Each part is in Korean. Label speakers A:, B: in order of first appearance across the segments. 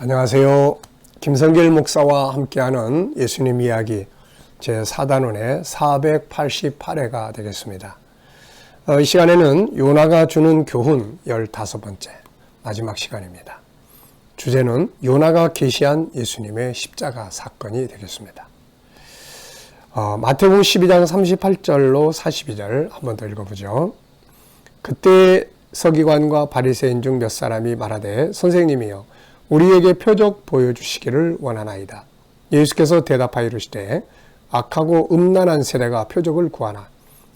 A: 안녕하세요. 김성길 목사와 함께하는 예수님 이야기 제4단원의 488회가 되겠습니다. 이 시간에는 요나가 주는 교훈 15번째 마지막 시간입니다. 주제는 요나가 계시한 예수님의 십자가 사건이 되겠습니다. 마태복음 12장 38절로 42절 한 번 더 읽어보죠. 그때 서기관과 바리새인 중 몇 사람이 말하되 선생님이여 우리에게 표적 보여주시기를 원하나이다. 예수께서 대답하여 이르시되 악하고 음란한 세대가 표적을 구하나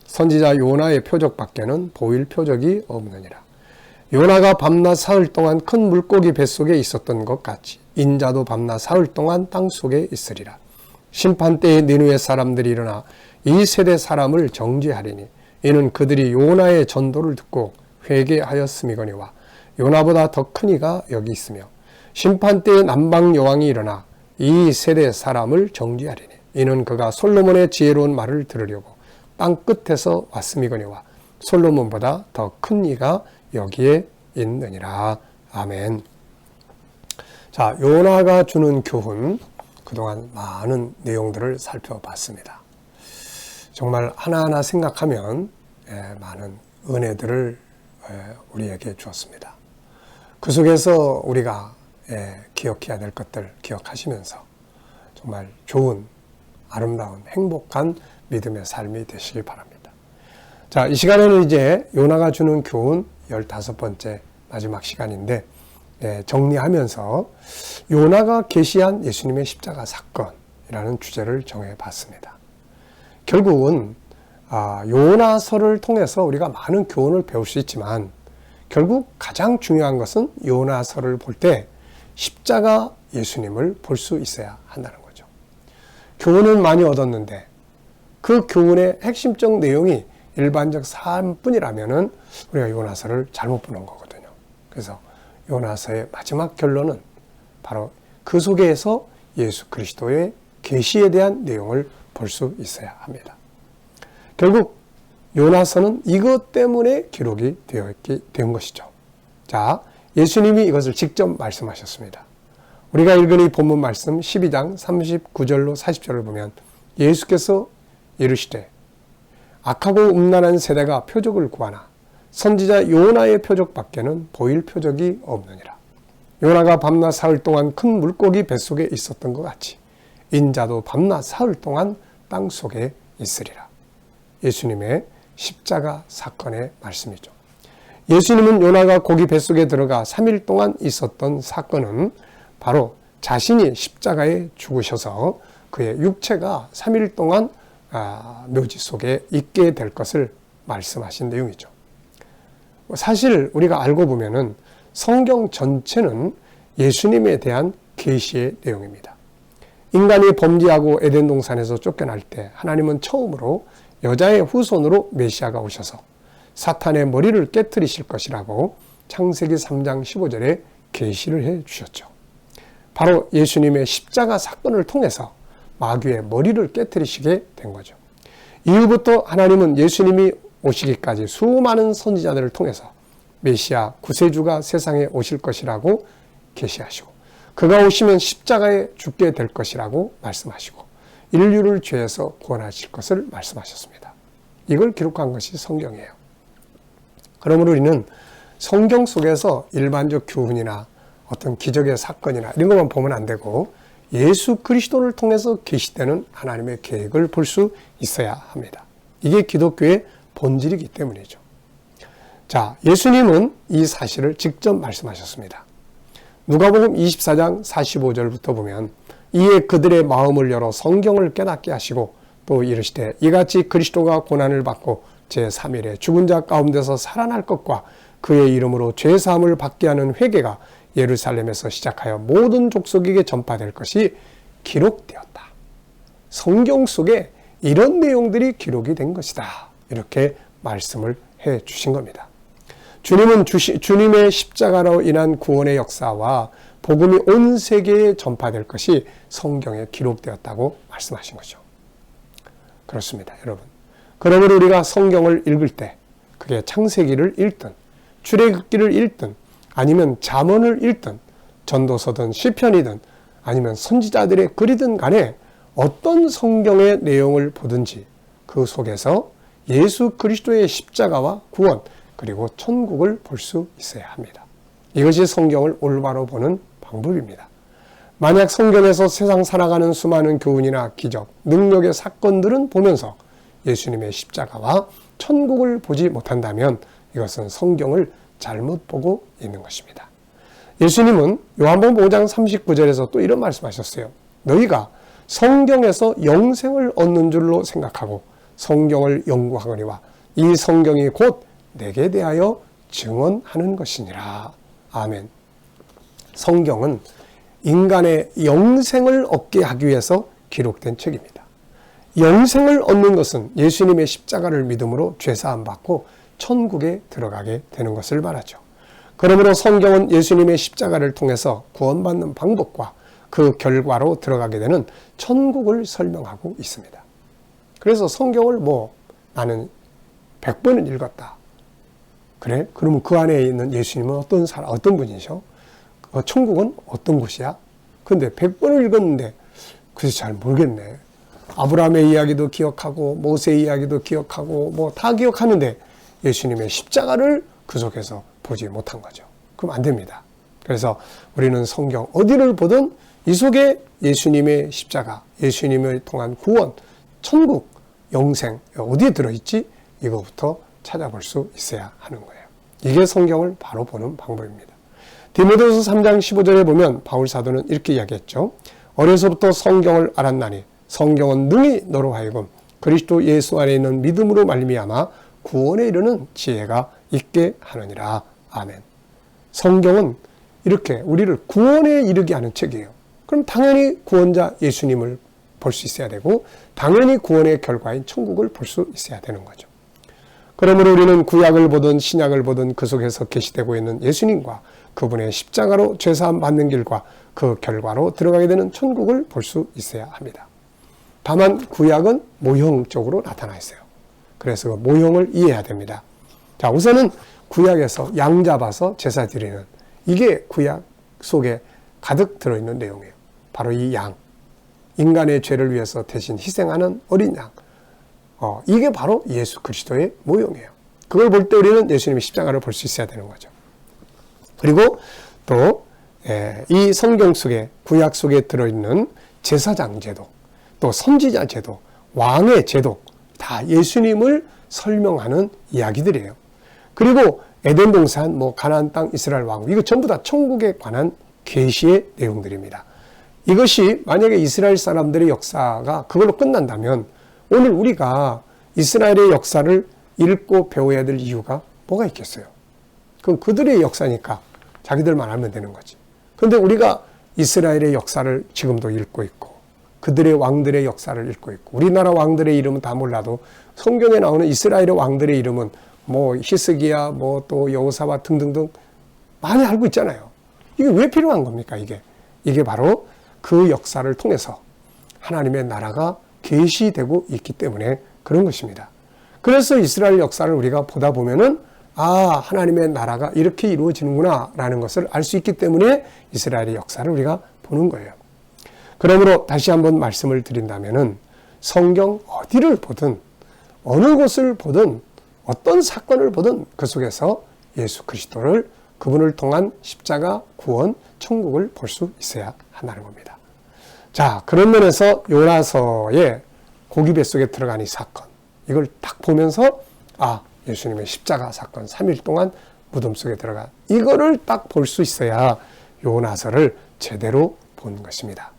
A: 선지자 요나의 표적밖에는 보일 표적이 없느니라. 요나가 밤낮 사흘 동안 큰 물고기 뱃속에 있었던 것 같이 인자도 밤낮 사흘 동안 땅속에 있으리라. 심판때에 니느웨 사람들이 일어나 이 세대 사람을 정죄하리니 이는 그들이 요나의 전도를 듣고 회개하였음이거니와 요나보다 더 큰 이가 여기 있으며 심판때에 남방 여왕이 일어나 이 세대 사람을 정죄하리니 이는 그가 솔로몬의 지혜로운 말을 들으려고 땅 끝에서 왔음이거니와 솔로몬보다 더 큰 이가 여기에 있느니라. 아멘. 자, 요나가 주는 교훈, 그동안 많은 내용들을 살펴봤습니다. 정말 하나하나 생각하면 많은 은혜들을 우리에게 주었습니다. 그 속에서 우리가 기억해야 될 것들 기억하시면서 정말 좋은, 아름다운, 행복한 믿음의 삶이 되시기 바랍니다. 자, 이 시간에는 이제 요나가 주는 교훈 15번째 마지막 시간인데 정리하면서 요나가 계시한 예수님의 십자가 사건이라는 주제를 정해봤습니다. 결국은 요나서를 통해서 우리가 많은 교훈을 배울 수 있지만 결국 가장 중요한 것은 요나서를 볼 때 십자가 예수님을 볼 수 있어야 한다는 거죠. 교훈은 많이 얻었는데 그 교훈의 핵심적 내용이 일반적 삶뿐이라면은 우리가 요나서를 잘못 보는 거거든요. 그래서 요나서의 마지막 결론은 바로 그 속에서 예수 그리스도의 계시에 대한 내용을 볼 수 있어야 합니다. 결국 요나서는 이것 때문에 기록이 된 것이죠. 자, 예수님이 이것을 직접 말씀하셨습니다. 우리가 읽은 이 본문 말씀 12장 39절로 40절을 보면 예수께서 이르시되 악하고 음란한 세대가 표적을 구하나 선지자 요나의 표적밖에는 보일 표적이 없느니라. 요나가 밤낮 사흘 동안 큰 물고기 뱃속에 있었던 것 같이 인자도 밤낮 사흘 동안 땅속에 있으리라. 예수님의 십자가 사건의 말씀이죠. 예수님은 요나가 고기 뱃속에 들어가 3일 동안 있었던 사건은 바로 자신이 십자가에 죽으셔서 그의 육체가 3일 동안 묘지 속에 있게 될 것을 말씀하신 내용이죠. 사실 우리가 알고 보면은 성경 전체는 예수님에 대한 계시의 내용입니다. 인간이 범죄하고 에덴 동산에서 쫓겨날 때 하나님은 처음으로 여자의 후손으로 메시아가 오셔서 사탄의 머리를 깨트리실 것이라고 창세기 3장 15절에 계시를 해 주셨죠. 바로 예수님의 십자가 사건을 통해서 마귀의 머리를 깨트리시게 된 거죠. 이후부터 하나님은 예수님이 오시기까지 수많은 선지자들을 통해서 메시아 구세주가 세상에 오실 것이라고 계시하시고 그가 오시면 십자가에 죽게 될 것이라고 말씀하시고 인류를 죄에서 구원하실 것을 말씀하셨습니다. 이걸 기록한 것이 성경이에요. 그러므로 우리는 성경 속에서 일반적 교훈이나 어떤 기적의 사건이나 이런 것만 보면 안 되고 예수 그리스도를 통해서 계시되는 하나님의 계획을 볼 수 있어야 합니다. 이게 기독교의 본질이기 때문이죠. 자, 예수님은 이 사실을 직접 말씀하셨습니다. 누가복음 24장 45절부터 보면 이에 그들의 마음을 열어 성경을 깨닫게 하시고 또 이르시되 이같이 그리스도가 고난을 받고 제3일에 죽은 자 가운데서 살아날 것과 그의 이름으로 죄사함을 받게 하는 회개가 예루살렘에서 시작하여 모든 족속에게 전파될 것이 기록되었다. 성경 속에 이런 내용들이 기록이 된 것이다. 이렇게 말씀을 해 주신 겁니다. 주님은 주님의 십자가로 인한 구원의 역사와 복음이 온 세계에 전파될 것이 성경에 기록되었다고 말씀하신 거죠. 그렇습니다, 여러분. 그러므로 우리가 성경을 읽을 때 그게 창세기를 읽든 출애굽기를 읽든 아니면 잠언을 읽든 전도서든 시편이든 아니면 선지자들의 글이든 간에 어떤 성경의 내용을 보든지 그 속에서 예수 그리스도의 십자가와 구원 그리고 천국을 볼 수 있어야 합니다. 이것이 성경을 올바로 보는 방법입니다. 만약 성경에서 세상 살아가는 수많은 교훈이나 기적, 능력의 사건들은 보면서 예수님의 십자가와 천국을 보지 못한다면 이것은 성경을 잘못 보고 있는 것입니다. 예수님은 요한복음 5장 39절에서 또 이런 말씀하셨어요. 너희가 성경에서 영생을 얻는 줄로 생각하고 성경을 연구하거니와 이 성경이 곧 내게 대하여 증언하는 것이니라. 아멘. 성경은 인간의 영생을 얻게 하기 위해서 기록된 책입니다. 영생을 얻는 것은 예수님의 십자가를 믿음으로 죄사함 받고 천국에 들어가게 되는 것을 말하죠. 그러므로 성경은 예수님의 십자가를 통해서 구원받는 방법과 그 결과로 들어가게 되는 천국을 설명하고 있습니다. 그래서 성경을 나는 100번은 읽었다. 그래? 그러면 그 안에 있는 예수님은 어떤 분이셔? 천국은 어떤 곳이야? 근데 100번을 읽었는데 그래서 잘 모르겠네. 아브라함의 이야기도 기억하고 모세의 이야기도 기억하고 다 기억하는데 예수님의 십자가를 그 속에서 보지 못한 거죠. 그럼 안 됩니다. 그래서 우리는 성경 어디를 보든 이 속에 예수님의 십자가, 예수님을 통한 구원, 천국, 영생 어디에 들어있지? 이거부터 찾아볼 수 있어야 하는 거예요. 이게 성경을 바로 보는 방법입니다. 디모데후서 3장 15절에 보면 바울 사도는 이렇게 이야기했죠. 어려서부터 성경을 알았나니 성경은 능히 너로 하여금 그리스도 예수 안에 있는 믿음으로 말미암아 구원에 이르는 지혜가 있게 하느니라. 아멘. 성경은 이렇게 우리를 구원에 이르게 하는 책이에요. 그럼 당연히 구원자 예수님을 볼 수 있어야 되고 당연히 구원의 결과인 천국을 볼 수 있어야 되는 거죠. 그러므로 우리는 구약을 보든 신약을 보든 그 속에서 계시되고 있는 예수님과 그분의 십자가로 죄사함 받는 길과 그 결과로 들어가게 되는 천국을 볼 수 있어야 합니다. 다만 구약은 모형적으로 나타나 있어요. 그래서 그 모형을 이해해야 됩니다. 자, 우선은 구약에서 양 잡아서 제사 드리는 이게 구약 속에 가득 들어있는 내용이에요. 바로 이 양, 인간의 죄를 위해서 대신 희생하는 어린 양, 이게 바로 예수 그리스도의 모형이에요. 그걸 볼 때 우리는 예수님의 십자가를 볼 수 있어야 되는 거죠. 그리고 또 이 성경 속에 구약 속에 들어있는 제사장 제도, 또 선지자 제도, 왕의 제도 다 예수님을 설명하는 이야기들이에요. 그리고 에덴 동산, 가나안 땅, 이스라엘 왕국 이거 전부 다 천국에 관한 계시의 내용들입니다. 이것이 만약에 이스라엘 사람들의 역사가 그걸로 끝난다면 오늘 우리가 이스라엘의 역사를 읽고 배워야 될 이유가 뭐가 있겠어요? 그럼 그들의 역사니까 자기들만 알면 되는 거지. 그런데 우리가 이스라엘의 역사를 지금도 읽고 있고 그들의 왕들의 역사를 읽고 있고 우리나라 왕들의 이름은 다 몰라도 성경에 나오는 이스라엘의 왕들의 이름은 히스기야, 또 여호사밧 등등등 많이 알고 있잖아요. 이게 왜 필요한 겁니까? 이게 바로 그 역사를 통해서 하나님의 나라가 계시되고 있기 때문에 그런 것입니다. 그래서 이스라엘 역사를 우리가 보다 보면은 하나님의 나라가 이렇게 이루어지는구나 라는 것을 알 수 있기 때문에 이스라엘의 역사를 우리가 보는 거예요. 그러므로 다시 한번 말씀을 드린다면은 성경 어디를 보든 어느 곳을 보든 어떤 사건을 보든 그 속에서 예수 그리스도를 그분을 통한 십자가, 구원, 천국을 볼 수 있어야 한다는 겁니다. 자, 그런 면에서 요나서의 고기 뱃속에 들어간 이 사건 이걸 딱 보면서 예수님의 십자가 사건 3일 동안 무덤 속에 들어간 이거를 딱 볼 수 있어야 요나서를 제대로 본 것입니다.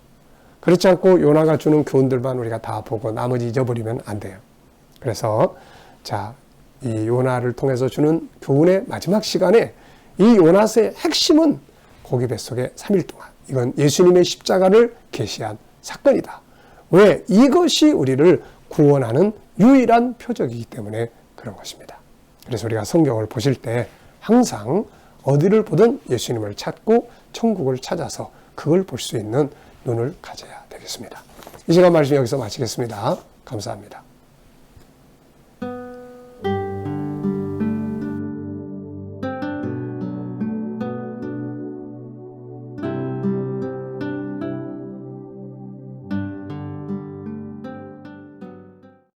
A: 그렇지 않고 요나가 주는 교훈들만 우리가 다 보고 나머지 잊어버리면 안 돼요. 그래서 이 요나를 통해서 주는 교훈의 마지막 시간에 이 요나서의 핵심은 고기 뱃속에 3일 동안 이건 예수님의 십자가를 계시한 사건이다. 왜? 이것이 우리를 구원하는 유일한 표적이기 때문에 그런 것입니다. 그래서 우리가 성경을 보실 때 항상 어디를 보든 예수님을 찾고 천국을 찾아서 그걸 볼 수 있는 눈을 가져야 되겠습니다. 이 시간 말씀 여기서 마치겠습니다. 감사합니다.